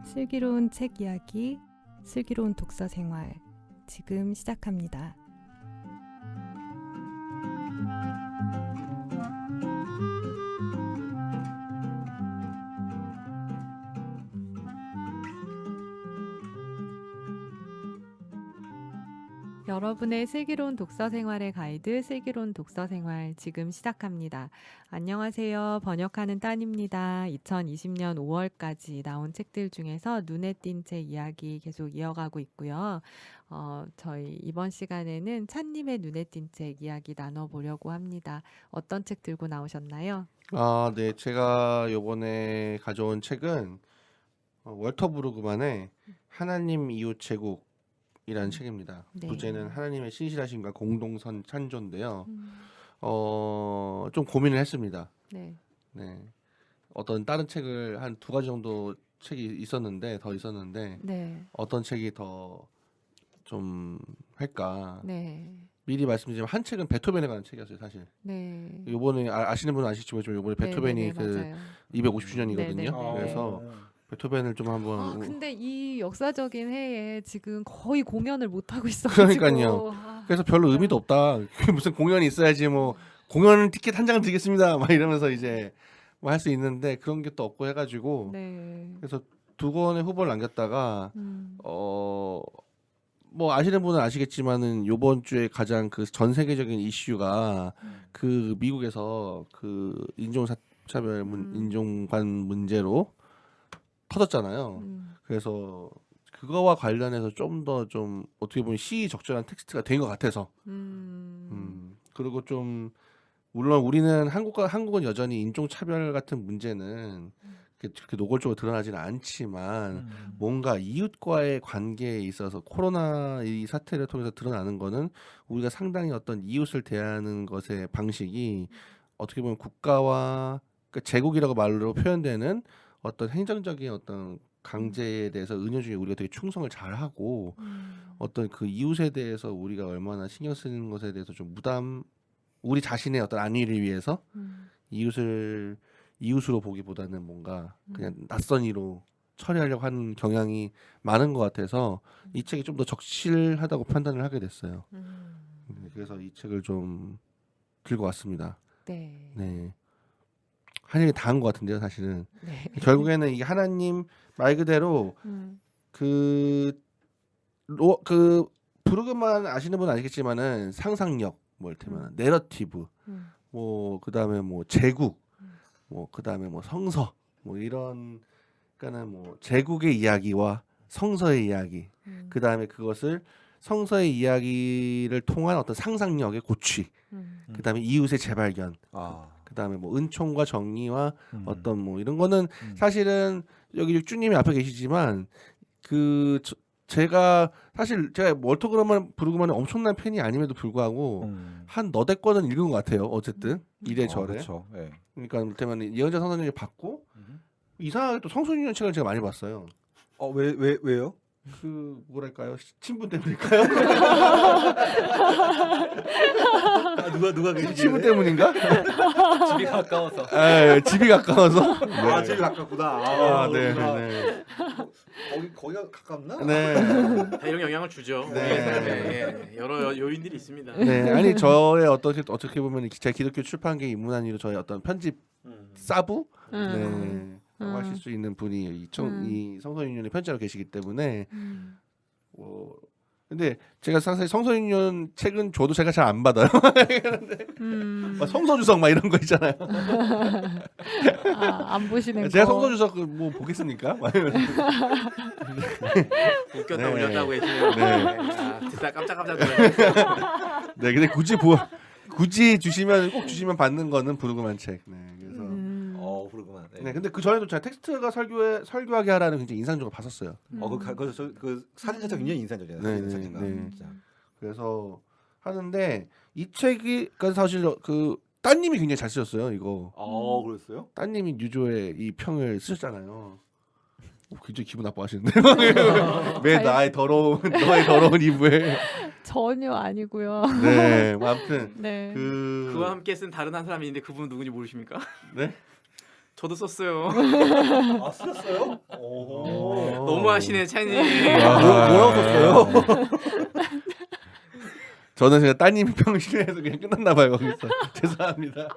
슬기로운 책 이야기, 슬기로운 독서 생활 지금 시작합니다. 여러분의 슬기로운 독서 생활의 가이드, 슬기로운 독서 생활 지금 시작합니다. 안녕하세요. 번역하는 딴입니다. 2020년 5월까지 나온 책들 중에서 눈에 띈 책 이야기 계속 이어가고 있고요. 저희 이번 시간에는 찬님의 눈에 띈 책 이야기 나눠보려고 합니다. 어떤 책 들고 나오셨나요? 네. 제가 요번에 가져온 책은 월터 브루그만의 하나님 이웃 제국이라는 책입니다. 네. 부제는 하나님의 신실하심과 공동선 찬조인데요. 좀 고민을 했습니다. 네. 네. 어떤 다른 책을 한 두 가지 정도 책이 더 있었는데 네. 어떤 책이 더 좀 할까? 네. 미리 말씀드리면 한 책은 베토벤에 관한 책이었어요, 사실. 네. 요번에 아시는 분은 아실지 모르지만 요번에 베토벤이 맞아요. 250주년이거든요. 네. 그래서 베토벤을 좀 한번 근데 이 역사적인 해에 지금 거의 공연을 못 하고 있어가지고. 그러니까요. 그래서 별로 의미도 없다. 무슨 공연이 있어야지 뭐 공연 티켓 한 장 드리겠습니다. 막 이러면서 이제 뭐 할 수 있는데 그런 게 또 없고 해가지고 네. 그래서 두 권의 후보를 남겼다가 뭐 아시는 분은 아시겠지만은 요번 주에 가장 그 전 세계적인 이슈가 그 미국에서 그 인종차별 인종관 문제로 터졌잖아요. 그래서 그거와 관련해서 좀 더 좀 어떻게 보면 시의적절한 텍스트가 된 것 같아서 그리고 좀 물론 우리는 한국은 여전히 인종차별 같은 문제는 그렇게 노골적으로 드러나지는 않지만 뭔가 이웃과의 관계에 있어서 코로나 이 사태를 통해서 드러나는 거는 우리가 상당히 어떤 이웃을 대하는 것의 방식이 어떻게 보면 국가와 그러니까 제국이라고 말로 표현되는 어떤 행정적인 어떤 강제에 대해서 은연중에 우리가 되게 충성을 잘하고 어떤 그 이웃에 대해서 우리가 얼마나 신경 쓰는 것에 대해서 좀 우리 자신의 어떤 안위를 위해서 이웃으로 보기보다는 뭔가 그냥 낯선 이로 처리하려고 하는 경향이 많은 것 같아서 이 책이 좀 더 적실하다고 판단을 하게 됐어요. 그래서 이 책을 좀 들고 왔습니다. 네. 네. 한 얘기 다 한 것 같은데요, 사실은. 네. 결국에는 이게 하나님 말 그대로 그 브루그만 아시는 분은 아시겠지만은 상상력, 뭐 이를테면 내러티브, 뭐 그다음에 뭐 제국, 뭐 그다음에 뭐 성서, 뭐 이런 그러니까는 뭐 제국의 이야기와 성서의 이야기, 그다음에 그것을 성서의 이야기를 통한 어떤 상상력의 고취, 그다음에 이웃의 재발견, 그다음에 뭐 은총과 정의와 어떤 뭐 이런 거는 사실은 여기 육주님이 앞에 계시지만 제가 월터 브루그만의 엄청난 팬이 아님에도 불구하고 한 너댓 권은 읽은 것 같아요. 어쨌든 이래저래. 그렇죠. 네. 그러니까 그때만 예언자 성서님을 봤고 이상하게 또 성소유년 책을 제가 많이 봤어요. 왜요? 그 뭐랄까요? 친분 때문일까요? 누가 계시길래? 친분 때문인가? 집이 가까워서. 집이 가까워서. 네. 집이 가깝구나. 네. 거기가 가깝나? 네. 다 이런 영향을 주죠. 네. 우리의 삶에 여러 요인들이 있습니다. 네. 아니 저의 어떻게 보면 제가 기독교 출판계 입문한 이후 저의 어떤 편집 사부 네. 하실 수 있는 분이 이 성서윤년의 편집자로 계시기 때문에 근데 제가 사실 성서윤년 책은 줘도 제가 잘 안 받아요. 막 성서주석 막 이런 거 있잖아요. 안 보시는 제가 거. 성서주석 뭐 보겠습니까? 웃겼다 네. 울렸다고 해주면 네. 진짜 깜짝깜짝 놀랐어요. 네, 근데 굳이 주시면 꼭 주시면 받는 거는 브루그만 책. 네, 그래서 브루그만. 네, 근데 그 전에도 제가 텍스트가 설교하게 하라는 굉장히 인상적으로 봤었어요. 그 사진 자체가 굉장히 인상적이잖아요. 네, 사진가. 네. 진짜. 그래서 하는데 이 책이 그러니까 사실 그 따님이 굉장히 잘 쓰셨어요. 이거 그랬어요? 따님이 뉴조의 이 평을 쓰셨잖아요. 굉장히 기분 나빠하시는데 왜 너의 더러운 이불 전혀 아니고요. 네, 뭐 아무튼 네. 그와 함께 쓴 다른 한 사람이 있는데 그분은 누군지 모르십니까? 네? 저도 썼어요. 아 쓰셨어요? 오. 너무 하시네 찬이. 뭐라고 썼어요? 저는 제가 따님 평신에서 그냥 끝났나 봐요 거기서. 죄송합니다.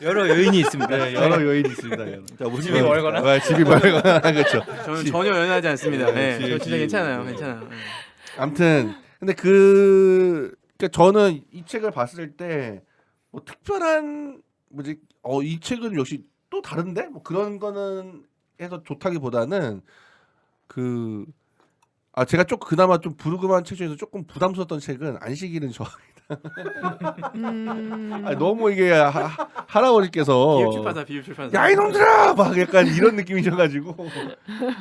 여러 요인이 있습니다. 네, 여러 요인이 있습니다. 자 집이 보시면 멀거나? 아, 집이 멀거나 그렇죠. 저는 전혀 연연하지 않습니다. 네, 지- 저 진짜 지- 괜찮아요. 네. 괜찮아요. 네. 아무튼 근데 그러니까 저는 이 책을 봤을 때 뭐 특별한 뭐지 이 책은 역시 또 다른데 뭐 그런 거는 해서 좋다기보다는 제가 좀 그나마 좀 부르그만 책 중에서 조금 부담스러웠던 책은 안식일은 저 너무 이게 할아버지께서 비읍출판사 비읍출판사. 야 이놈들아 막 약간 이런 느낌이셔가지고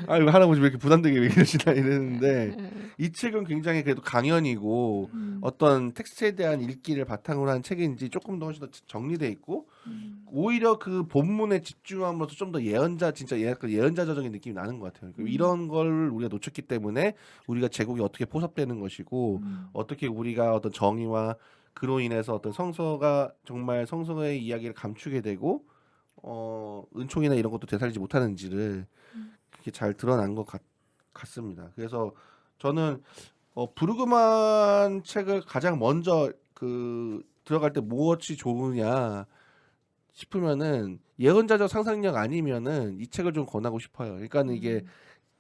이거 할아버지 왜 이렇게 부담되게 왜 이러시나 이랬는데 이 책은 굉장히 그래도 강연이고 어떤 텍스트에 대한 읽기를 바탕으로 한 책인지 조금 더 훨씬 더 정리돼 있고 오히려 그 본문에 집중함으로써 좀 더 약간 예언자적인 느낌이 나는 것 같아요. 이런 걸 우리가 놓쳤기 때문에 우리가 제국이 어떻게 포섭되는 것이고 어떻게 우리가 어떤 정의와 그로 인해서 어떤 성서가 정말 성서의 이야기를 감추게 되고 은총이나 이런 것도 되살리지 못하는지를 그렇게 잘 드러난 것 같습니다. 그래서 저는 부르그만 책을 가장 먼저 들어갈 때 무엇이 좋으냐 싶으면은 예언자적 상상력 아니면은 이 책을 좀 권하고 싶어요. 그러니까는 이게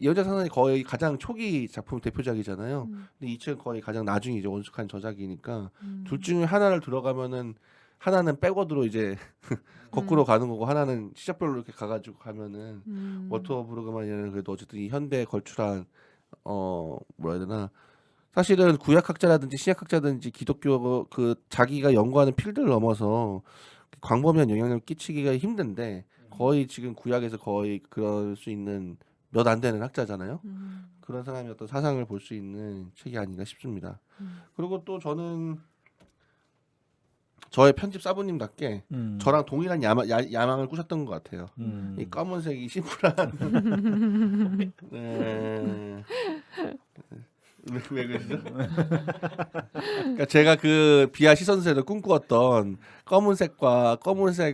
예언자 상상이 거의 가장 초기 작품 대표작이잖아요. 근데 이 책은 거의 가장 나중이죠. 원숙한 저작이니까 둘 중에 하나를 들어가면은 하나는 백워드로 이제 거꾸로 가는 거고 하나는 시작별로 이렇게 가가지고 가면은 월터 브루그만이라는 그래도 어쨌든 이 현대에 걸출한 뭐라 해야 되나 사실은 구약학자라든지 신약학자든지 기독교 자기가 연구하는 필드를 넘어서 광범위한 영향력을 끼치기가 힘든데 거의 지금 구약에서 거의 그럴 수 있는 몇 안 되는 학자잖아요. 그런 사람이 어떤 사상을 볼 수 있는 책이 아닌가 싶습니다. 그리고 또 저는 저의 편집 사부님답게 저랑 동일한 야망을 꾸셨던 것 같아요. 이 검은색이 심플한 네. 왜 그러시죠? 그러니까 제가 그 비아 시선세를 꿈꾸었던 검은색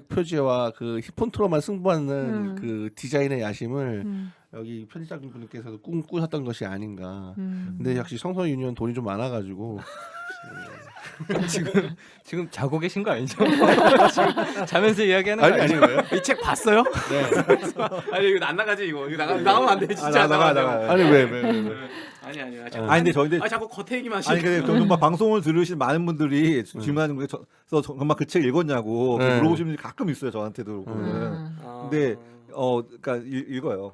표지와 그 폰트로만 승부하는 그 디자인의 야심을 여기 편집자분께서도 꿈꾸셨던 것이 아닌가. 근데 역시 성서 유니온 돈이 좀 많아가지고 지금 자고 계신 거 아니죠? 지금 자면서 이야기하는 거 아니 아니죠? 아니에요? 이 책 봤어요? 네. 아니 이거 안 나가지 이거 나가면 안 돼 진짜 나가. 아니 왜? 아니 아니 근데 저희 자꾸 겉에 얘기만 하시네. 아니 근데 정말 방송을 들으신 많은 분들이 질문하는 게 정말 그 책 읽었냐고 네. 물어보시는 분들이 가끔 있어요 저한테도. 근데 그러니까 읽어요.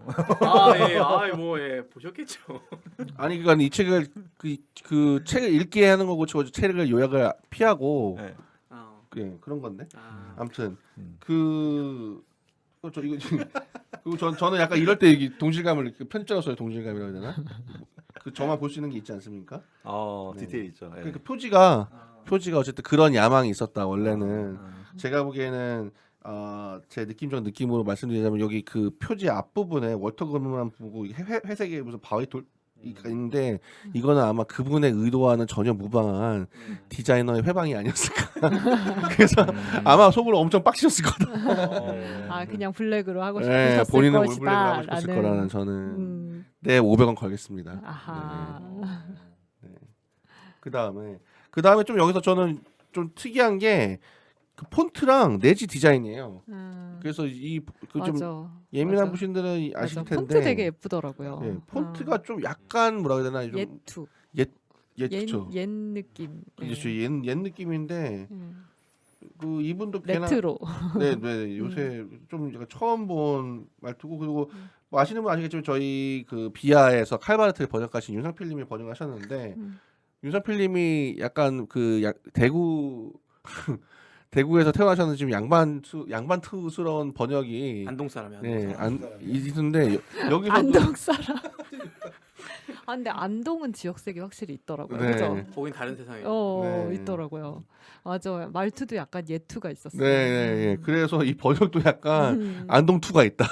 뭐 보셨겠죠. 아니 그러니까 이 책을 그 책을 읽게 하는 거고 저 책을 요약을 피하고 네. 그런 건데. 아. 아무튼 저 이거 지금 그리고 저는 약간 이럴 때 이게 동질감을 편집자로서의 동질감이라고 해야 되나? 그 저만 볼 수 있는 게 있지 않습니까? 네. 디테일 있죠. 예. 그 표지가 어쨌든 그런 야망이 있었다 원래는. 제가 보기에는 제 느낌으로 말씀드리자면 여기 그 표지 앞부분에 월터 그루만 보고 회색의 무슨 바위 돌이가 있는데 이거는 아마 그분의 의도와는 전혀 무방한 디자이너의 회방이 아니었을까. 그래서 아마 속으로 엄청 빡치셨을 거다. 그냥 블랙으로 하고 네, 싶으셨을 본인은 것이다. 올블랙을 하고 싶었을 라는. 거라는 저는 500원 걸겠습니다. 아하. 그다음에 좀 여기서 저는 좀 특이한 게 그 폰트랑 내지 디자인이에요. 그래서 좀 맞아. 예민한 맞아. 분들은 아실 맞아. 텐데 폰트 되게 예쁘더라고요. 네, 폰트가 좀 약간 뭐라 해야 되나 좀 옛투. 그쵸. 옛 느낌. 그렇죠. 옛 느낌인데 그 이분도 레트로. 네 요새 좀 제가 처음 본 말투고 그리고 뭐 아시는 분 아시겠지만 저희 그 비아에서 칼바르트를 번역하신 윤상필님이 번역하셨는데 윤상필님이 약간 대구에서 태어나셨는데 지금 양반투스러운 번역이 안동 사람이 있는데 여기서도 안동 사람. 아 근데 안동은 지역색이 확실히 있더라고요. 네. 그죠? 거긴 다른 세상이에요. 어 네. 있더라고요. 맞아요. 말투도 약간 예투가 있었어요. 네, 네, 네. 그래서 이 번역도 약간 음. 안동 투가 있다.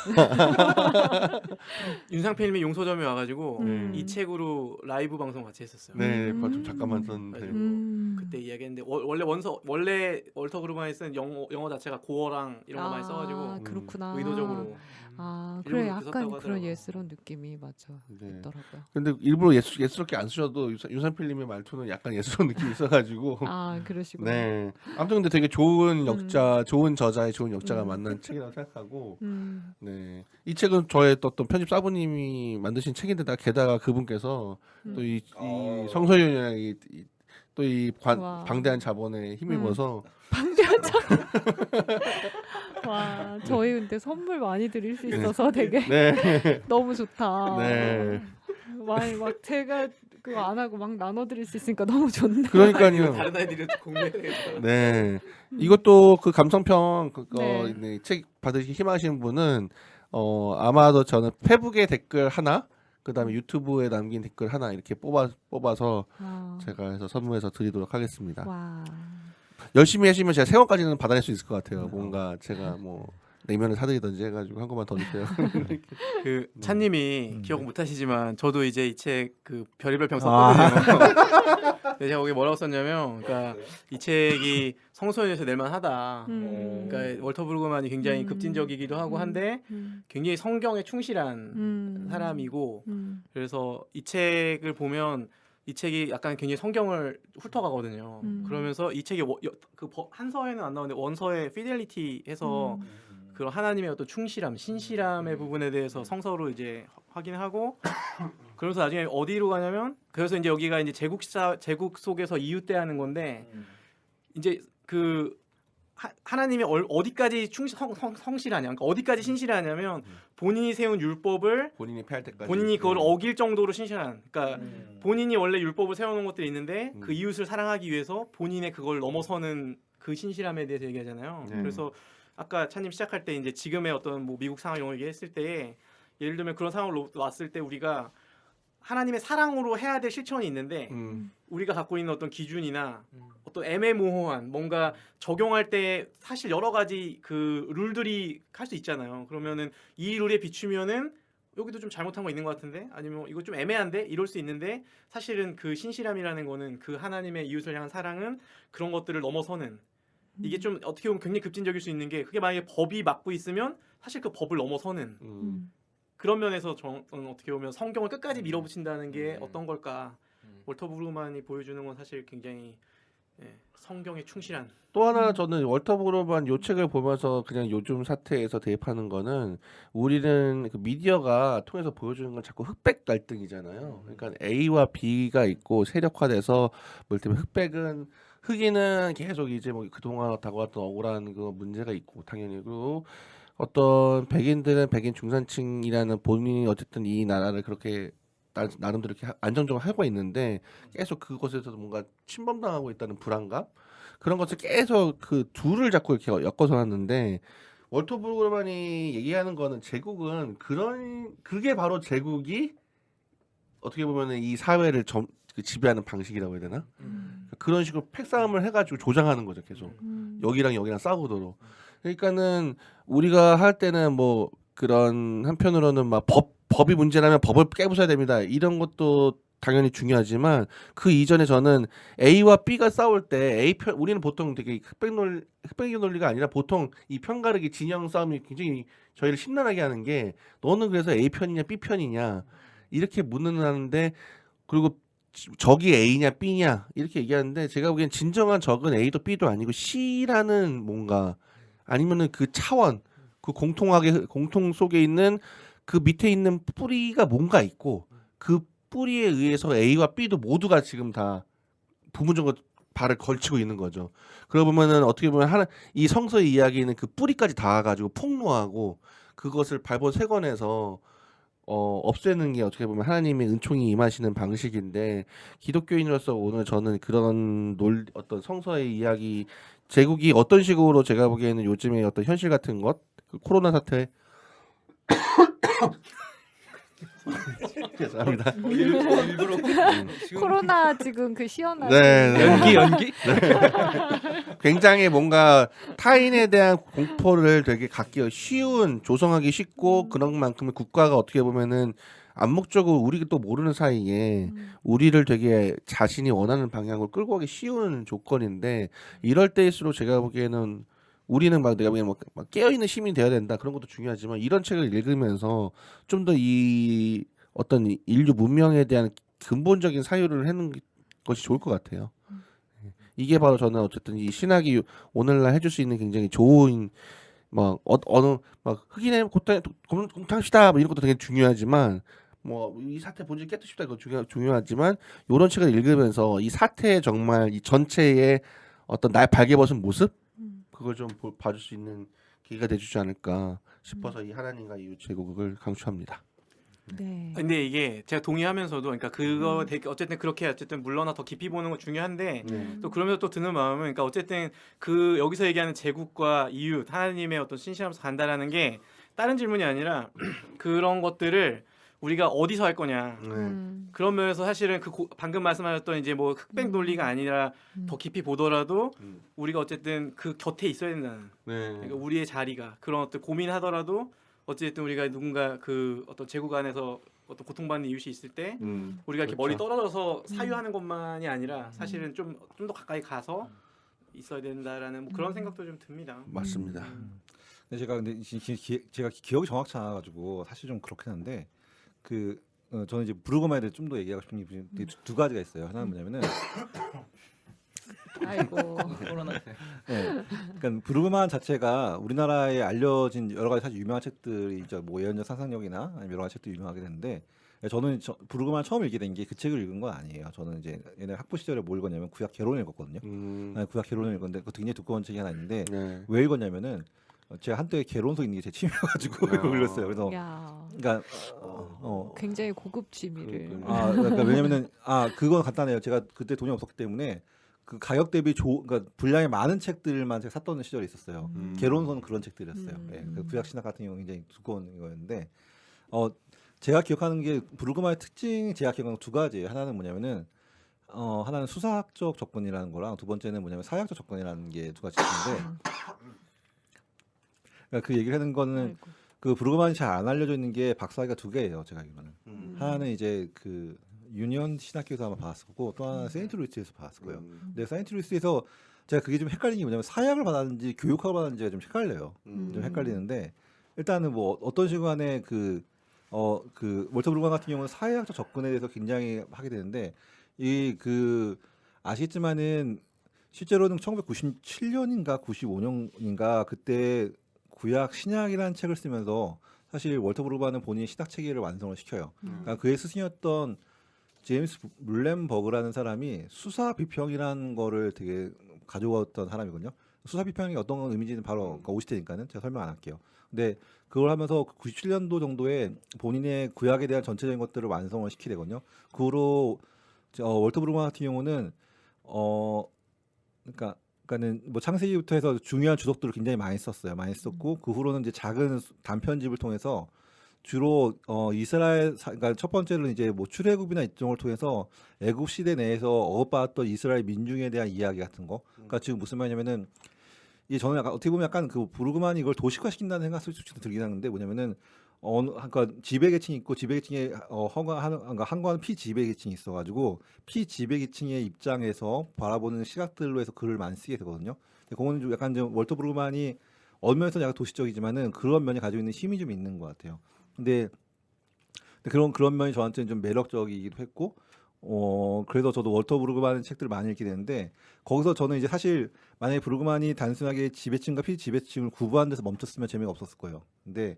윤상필님이 용서점에 와가지고 음. 이 책으로 라이브 방송 같이 했었어요. 네, 음. 좀 잠깐만 썼는데. 그래가지고 그때 이야기했는데 원래 월터 그루만이 쓴 영어 자체가 고어랑 이런 거 많이 써가지고 그렇구나. 의도적으로 아 일부러 그래 그렇게 약간 썼다고 그런 하더라고요. 예스러운 느낌이 맞아 네. 있더라고요. 근데 일부러 예스럽게 안 쓰셔도 윤산필님의 말투는 약간 예스러운 느낌이 있어가지고. 아 그러시구나. 네. 아무튼 근데 되게 좋은 역자, 좋은 저자의 좋은 역자가 만난 책이라고 생각하고. 네. 이 책은 저의 또 어떤 편집 사부님이 만드신 책인데다 게다가 그분께서 또 이 성서윤이랑 또 이 와. 방대한 자본에 힘입어서 방대한 와 저희 근데 선물 많이 드릴 수 있어서 되게 네. 너무 좋다. 네. 많이 막 제가 그거 안 하고 막 나눠 드릴 수 있으니까 너무 좋네. 그러니까요. 다른 아이들이 공부해야 되겠다. 네. 이것도 그 감성평 그거 네. 네, 책 받으시기 희망하시는 분은 아마도 저는 페북에 댓글 하나 그다음에 유튜브에 남긴 댓글 하나 이렇게 뽑아서 아, 제가 해서 선물해서 드리도록 하겠습니다. 와. 열심히 하시면 제가 세 권까지는 받아낼 수 있을 것 같아요. 뭔가 제가 뭐 냉면을 사드리든지 해가지고 한 권만 더 주세요. 그 찬님이 기억 못하시지만 저도 이제 이 책 그 별의별 평 아. 썼거든요. 근데 제가 거기 뭐라고 썼냐면, 그러니까 이 책이 성소년에서 낼만하다. 그러니까 월터 브루그만이 굉장히 급진적이기도 하고 한데 굉장히 성경에 충실한 사람이고, 그래서 이 책을 보면 이 책이 약간 굉장히 성경을 훑어가거든요. 그러면서 이 책이 한서에는 안 나오는데 원서에 피델리티 해서 그런 하나님의 어떤 충실함, 신실함의 부분에 대해서 성서로 이제 확인하고, 그래서 나중에 어디로 가냐면, 그래서 이제 여기가 이제 제국 속에서 이웃대하는 건데, 이제 그 하나님이 어디까지 성실하냐, 그러니까 어디까지 신실하냐면 본인이 세운 율법을 본인이 패할 때까지. 본인이 그걸 어길 정도로 신실한, 그러니까 본인이 원래 율법을 세워놓은 것들이 있는데 그 이웃을 사랑하기 위해서 본인의 그걸 넘어서는 그 신실함에 대해서 얘기하잖아요. 그래서 아까 찬님 시작할 때 이제 지금의 어떤 뭐 미국 상황 영어 얘기했을 때, 예를 들면 그런 상황을 왔을 때 우리가 하나님의 사랑으로 해야 될 실천이 있는데 우리가 갖고 있는 어떤 기준이나 어떤 애매모호한 뭔가 적용할 때 사실 여러 가지 그 룰들이 할 수 있잖아요. 그러면은 이 룰에 비추면은 여기도 좀 잘못한 거 있는 것 같은데, 아니면 이거 좀 애매한데 이럴 수 있는데, 사실은 그 신실함이라는 거는 그 하나님의 이웃을 향한 사랑은 그런 것들을 넘어서는, 이게 좀 어떻게 보면 굉장히 급진적일 수 있는 게, 그게 만약에 법이 막고 있으면 사실 그 법을 넘어서는 그런 면에서 저는 어떻게 보면 성경을 끝까지 밀어붙인다는 게 어떤 걸까, 월터 브루만이 보여주는 건 사실 굉장히 성경에 충실한. 또 하나 저는 월터 브루만 요 책을 보면서 그냥 요즘 사태에서 대입하는 거는, 우리는 그 미디어가 통해서 보여주는 건 자꾸 흑백 갈등이잖아요. 그러니까 A와 B가 있고 세력화돼서 뭐 때문에 흑인은 계속 이제 뭐 그동안 다가왔던 억울한 그 문제가 있고 당연히, 그리고 어떤 백인들은 백인 중산층이라는 본인이 어쨌든 이 나라를 그렇게 나름대로 이렇게 안정적으로 하고 있는데 계속 그것에서 뭔가 침범당하고 있다는 불안감, 그런 것을 계속 그 둘을 자꾸 이렇게 엮어서 하는데, 월터 브루그만이 얘기하는 거는 제국은 그게 바로 제국이 어떻게 보면은 이 사회를 지배하는 방식이라고 해야 되나? 그런 식으로 팩싸움을 해가지고 조장하는 거죠, 계속. 여기랑 여기랑 싸우도록. 그러니까는 우리가 할 때는 뭐 그런 한편으로는 막 법이 문제라면 법을 깨부숴야 됩니다, 이런 것도 당연히 중요하지만, 그 이전에 저는 A와 B가 싸울 때 우리는 보통 되게 흑백 논리가 아니라 보통 이 편가르기 진영 싸움이 굉장히 저희를 심란하게 하는 게, 너는 그래서 A 편이냐 B 편이냐 이렇게 묻는다는데, 그리고 적이 A냐 B냐 이렇게 얘기하는데, 제가 보기엔 진정한 적은 A도 B도 아니고 C라는 뭔가, 아니면은 그 차원, 그 공통 속에 있는 그 밑에 있는 뿌리가 뭔가 있고, 그 뿌리에 의해서 A와 B도 모두가 지금 다 부분적으로 발을 걸치고 있는 거죠. 그러고 보면은 어떻게 보면 이 성서의 이야기는 그 뿌리까지 닿아가지고 폭로하고, 그것을 발본색원해서 없애는 게 어떻게 보면 하나님의 은총이 임하시는 방식인데, 기독교인으로서 오늘 저는 그런 어떤 성서의 이야기, 제국이 어떤 식으로, 제가 보기에는 요즘의 어떤 현실 같은 것, 그 코로나 사태 죄송합니다. 일부러 지금 코로나 지금 그 시원한 네. 연기 굉장히 뭔가 타인에 대한 공포를 되게 갖기 쉬운, 조성하기 쉽고 그런 만큼 국가가 어떻게 보면은 암묵적으로 우리가 또 모르는 사이에 우리를 되게 자신이 원하는 방향으로 끌고 가기 쉬운 조건인데 이럴 때일수록 제가 보기에는 우리는 막 내가 보기에는 막 깨어있는 시민이 돼야 된다 그런 것도 중요하지만 이런 책을 읽으면서 좀 더 이 어떤 인류 문명에 대한 근본적인 사유를 해는 것이 좋을 것 같아요. 이게 바로 저는 어쨌든 이 신학이 오늘날 해줄 수 있는 굉장히 좋은 막 어느 막 흑인의 공탕시다 뭐 이런 것도 되게 중요하지만 뭐 이 사태 본질 깨뜨싶다 그거 중요하지만 이런 책을 읽으면서 이 사태에 정말 이 전체의 어떤 날 발개벗은 모습 그걸 좀 봐줄 수 있는 계기가 돼주지 않을까 싶어서 이 하나님과 이웃 제국을 강추합니다. 네. 근데 이게 제가 동의하면서도 그러니까 그거 되게 어쨌든 그렇게 어쨌든 물러나 더 깊이 보는 건 중요한데 또 그러면서 또 드는 마음은 그러니까 어쨌든 그 여기서 얘기하는 제국과 이웃 하나님의 어떤 신실함에서 간다라는 게 다른 질문이 아니라 그런 것들을 우리가 어디서 할 거냐 그런 면에서 사실은 방금 말씀하셨던 이제 뭐 흑백 논리가 아니라 더 깊이 보더라도 우리가 어쨌든 그 곁에 있어야 된다는 그러니까 우리의 자리가 그런 어떤 고민하더라도 어쨌든 우리가 누군가 그 어떤 제국 안에서 어떤 고통받는 이웃이 있을 때 우리가 이렇게 멀리 떨어져서 사유하는 것만이 아니라 사실은 좀 더 가까이 가서 있어야 된다라는 뭐 그런 생각도 좀 듭니다. 맞습니다. 근데 제가 제가 기억이 정확치 않아가지고 사실 좀 그렇긴 한데 저는 이제 부르고마에 대해 좀 더 얘기하고 싶은 게 두 가지가 있어요. 하나는 뭐냐면은 아이고. 코로나 때 네. 그러니까 부르그만 자체가 우리나라에 알려진 여러 가지 사실 유명한 책들이 있죠. 뭐 예언적 상상력이나 아니면 여러 가지 책도 유명하게 됐는데 저는 부르그만 처음 읽게 된 게 그 책을 읽은 건 아니에요. 저는 이제 옛날 학부 시절에 뭘 읽었냐면 구약 개론을 읽었거든요. 구약 개론을 읽었는데 그것도 굉장히 두꺼운 책이 하나 있는데 왜 읽었냐면은 제가 한때 개론서 읽는 게 제 취미여가지고 그걸 읽었어요. 그래서 야, 그러니까 굉장히 고급 취미를. 그러니까 왜냐면은 그건 간단해요. 제가 그때 돈이 없었기 때문에 그 가격 대비 그러니까 분량이 많은 책들만 제가 샀던 시절이 있었어요. 개론서는 그런 책들이었어요. 그 구약 신학 같은 경우 굉장히 두꺼운 거였는데 제가 기억하는 게 부르그마의 특징이 제가 기억하는 두 가지예요. 하나는 뭐냐면은 하나는 수사학적 접근이라는 거랑 두 번째는 뭐냐면 사회학적 접근이라는 게 두 가지 있는데 그러니까 그 얘기를 하는 거는 아이고. 그 부르그만이 잘 안 알려져 있는 게 박사학위가 두 개예요. 제가 알기로는 하나는 이제 그 유니언 신학교에서 아마 받았었고 또 하나는 세인트루이스에서 받았을 거예요. 근데 세인트루이스에서 제가 그게 좀 헷갈리는 게 뭐냐면 사약을 받았는지 교육학을 받았는지가 좀 헷갈려요. 좀 헷갈리는데 일단은 뭐 어떤 시간에 그 월터 브루건 같은 경우는 사회학적 접근에 대해서 굉장히 하게 되는데 아시겠지만은 실제로는 1997년인가 95년인가 그때 구약 신약이라는 책을 쓰면서 사실 월터 브루건은 본인의 신학 체계를 완성을 시켜요. 그러니까 그의 스승이었던 제임스 물렌버그라는 사람이 수사 비평이라는 거를 되게 가져왔던 사람이거든요. 수사 비평이 어떤 의미인지는 바로 그러니까 오실 테니까는 제가 설명 안 할게요. 근데 그걸 하면서 97년도 정도에 본인의 구약에 대한 전체적인 것들을 완성을 시키게 되거든요. 그 후로 월터 브루건 같은 경우는 그러니까는 뭐 창세기부터 해서 중요한 주석들을 굉장히 많이 썼어요. 많이 썼고 그 후로는 이제 작은 단편집을 통해서 주로 그러니까 첫 번째로는 이제 뭐 출애굽이나 이쪽을 통해서 애굽 시대 내에서 억압받았던 이스라엘 민중에 대한 이야기 같은 거. 그러니까 지금 무슨 말이냐면은 이 저는 약간 어떻게 보면 약간 그 부르그만이 이걸 도식화시킨다는 생각 솔직히 들긴 하는데 뭐냐면은 그러니까 지배계층이 있고 지배계층에 한거하는 피지배계층이 있어가지고 피지배계층의 입장에서 바라보는 시각들로 해서 글을 많이 쓰게 되거든요. 그거는 좀 약간 좀 월터 브루그만이 어느 면에서 약간 도시적이지만은 그런 면이 가지고 있는 힘이 좀 있는 것 같아요. 근데 그런 면이 저한테는 좀 매력적이기도 했고 그래서 저도 월터 브루그만 책들을 많이 읽게 되는데 거기서 저는 이제 사실 만약에 브루그만이 단순하게 지배층과 피지배층을 구분한 데서 멈췄으면 재미가 없었을 거예요. 근데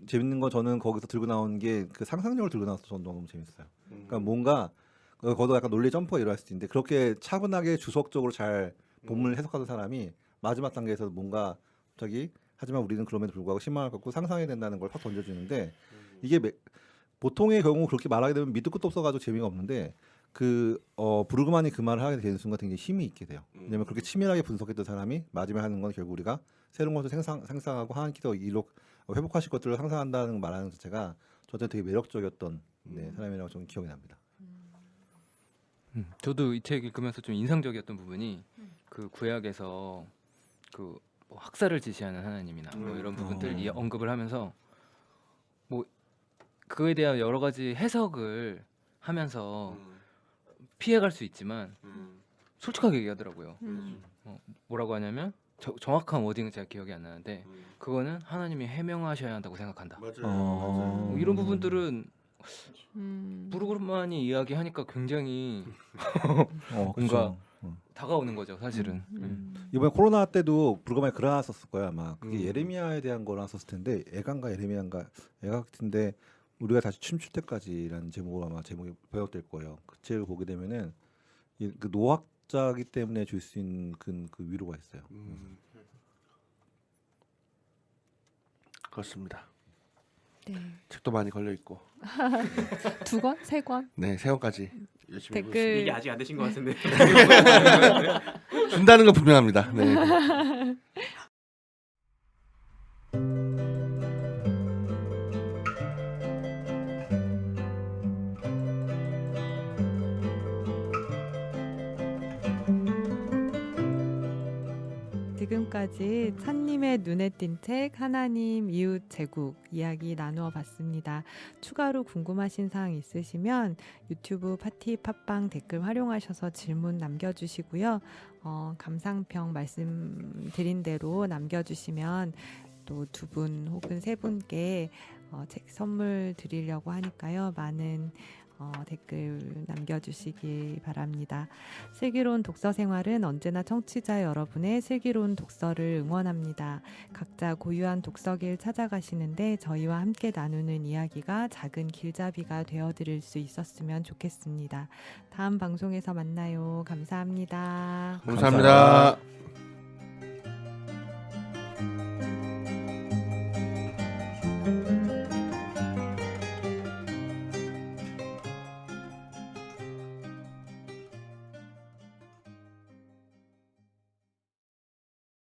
재밌는 건 저는 거기서 들고 나온 게 그 상상력을 들고 나와서 저는 너무 재밌어요. 그러니까 뭔가 거기서 약간 논리 점프가 일어날 수 있는데 그렇게 차분하게 주석적으로 잘 본문을 해석하는 사람이 마지막 단계에서 뭔가 갑자기 하지만 우리는 그럼에도 불구하고 신망을 갖고 상상해야 된다는 걸 확 던져주는데 이게 보통의 경우 그렇게 말하게 되면 밑도 끝도 없어가지고 재미가 없는데 브루그만이 그 말을 하게 되는 순간 굉장히 힘이 있게 돼요. 왜냐면 그렇게 치밀하게 분석했던 사람이 마지막에 하는 건 결국 우리가 새로운 것을 생성하고 한 키 더 회복하실 것들을 상상한다는 거 말하는 자체가 저한테 되게 매력적이었던 사람이라고 좀 기억이 납니다. 저도 이 책 읽으면서 좀 인상적이었던 부분이 그 구약에서 그 뭐 학살을 지시하는 하나님이나 뭐 이런 부분들 이 언급을 하면서 뭐 그거에 대한 여러 가지 해석을 하면서 피해갈 수 있지만 솔직하게 얘기하더라고요. 뭐라고 하냐면 정확한 워딩은 제가 기억이 안 나는데 그거는 하나님이 해명하셔야 한다고 생각한다. 뭐 이런 부분들은 부르그만이 이야기하니까 굉장히 뭔가 그쵸. 다가오는 거죠, 사실은. 이번에 코로나 때도 불가마에 글 하나 썼을 거야 아마. 그게 예레미야에 대한 거라 썼을 텐데 애간가 예레미야인가 애가 같은데 우리가 다시 춤출 때까지라는 제목으로 아마 제목이 번역될 거예요. 그 책을 보게 되면은 그 노학자이기 때문에 줄 수 있는 그 위로가 있어요. 그렇습니다. 네. 책도 많이 걸려 있고. 2권? 3권? 네, 3권까지 열심히 읽고 있습니다. 얘기 아직 안 되신 것 같은데. 준다는 건 분명합니다. 네. 지금까지 찬님의 눈에 띈 책 하나님 이웃 제국 이야기 나누어 봤습니다. 추가로 궁금하신 사항 있으시면 유튜브 파티 팟빵 댓글 활용하셔서 질문 남겨주시고요. 감상평 말씀드린 대로 남겨주시면 또 2분 혹은 3분께 책 선물 드리려고 하니까요. 많은 댓글 남겨주시기 바랍니다. 슬기로운 독서 생활은 언제나 청취자 여러분의 슬기로운 독서를 응원합니다. 각자 고유한 독서길 찾아가시는데 저희와 함께 나누는 이야기가 작은 길잡이가 되어드릴 수 있었으면 좋겠습니다. 다음 방송에서 만나요. 감사합니다. 감사합니다.